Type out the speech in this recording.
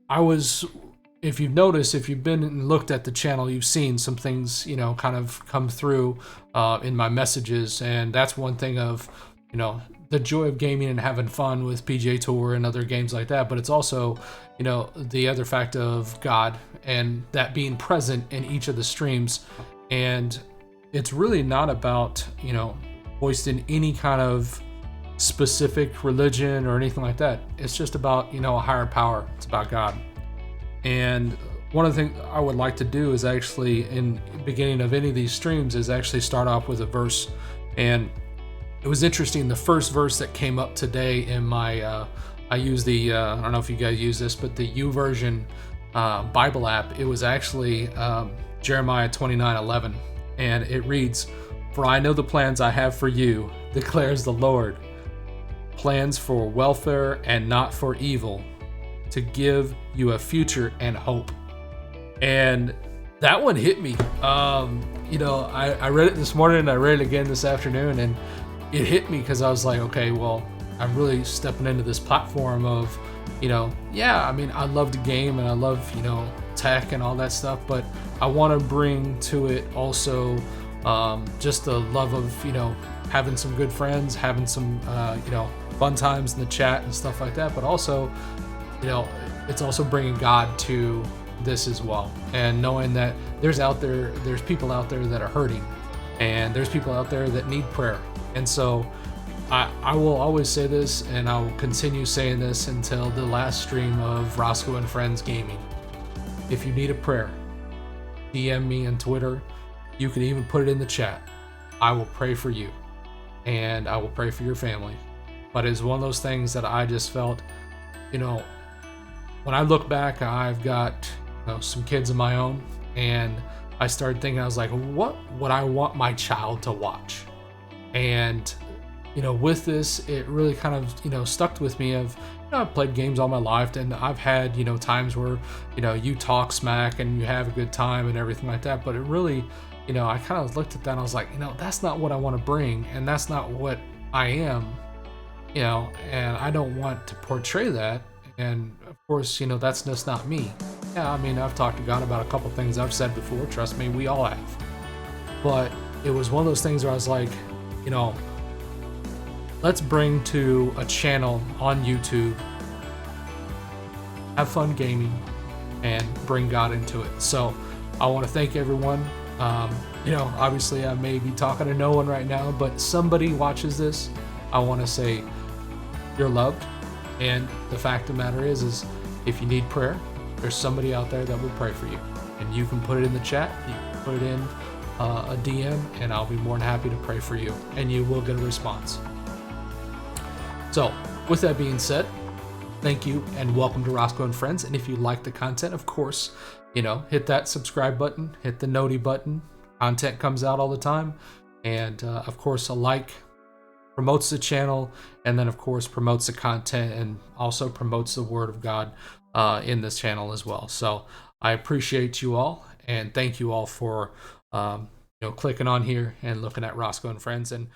I was, if you've noticed, if you've been and looked at the channel, you've seen some things, kind of come through in my messages. And that's one thing of, the joy of gaming and having fun with PGA Tour and other games like that. But it's also, the other fact of God and that being present in each of the streams. And it's really not about, hoisting any kind of specific religion or anything like that. It's just about, a higher power. It's about God. And one of the things I would like to do is actually, in the beginning of any of these streams, is actually start off with a verse. And it was interesting, the first verse that came up today in my, I use the, I don't know if you guys use this, but the YouVersion Bible app, it was actually Jeremiah 29:11. And it reads, "For I know the plans I have for you, declares the Lord, plans for welfare and not for evil, to give you a future and hope." And that one hit me. I read it this morning and I read it again this afternoon, and it hit me because I was like, okay, well, I'm really stepping into this platform of, I love the game and I love, tech and all that stuff, but I want to bring to it also just the love of, having some good friends, having some, fun times in the chat and stuff like that, but also, it's also bringing God to this as well, and knowing that there's people out there that are hurting, and there's people out there that need prayer. And so I will always say this, and I will continue saying this until the last stream of Roscoe and Friends Gaming. If you need a prayer, DM me on Twitter. You can even put it in the chat. I will pray for you, and I will pray for your family. But it's one of those things that I just felt, when I look back, I've got some kids of my own, and I started thinking, I was like, what would I want my child to watch? And with this, it really kind of stuck with me of, I've played games all my life, and I've had times where you talk smack and you have a good time and everything like that, but it really, I kind of looked at that and I was like, that's not what I want to bring, and that's not what I am, and I don't want to portray that. And of course, that's just not me. Yeah, I've talked to God about a couple things I've said before. Trust me, we all have. But it was one of those things where I was like, let's bring to a channel on YouTube, have fun gaming, and bring God into it. So I want to thank everyone. Obviously I may be talking to no one right now, but somebody watches this. I want to say you're loved. And the fact of the matter is if you need prayer, there's somebody out there that will pray for you. And you can put it in the chat, you can put it in a DM, and I'll be more than happy to pray for you. And you will get a response. So, with that being said, thank you and welcome to Roscoe and Friends. And if you like the content, of course, hit that subscribe button, hit the noti button. Content comes out all the time. And of course, a like promotes the channel, and then of course promotes the content and also promotes the word of God in this channel as well. So I appreciate you all, and thank you all for clicking on here and looking at Roscoe and Friends. And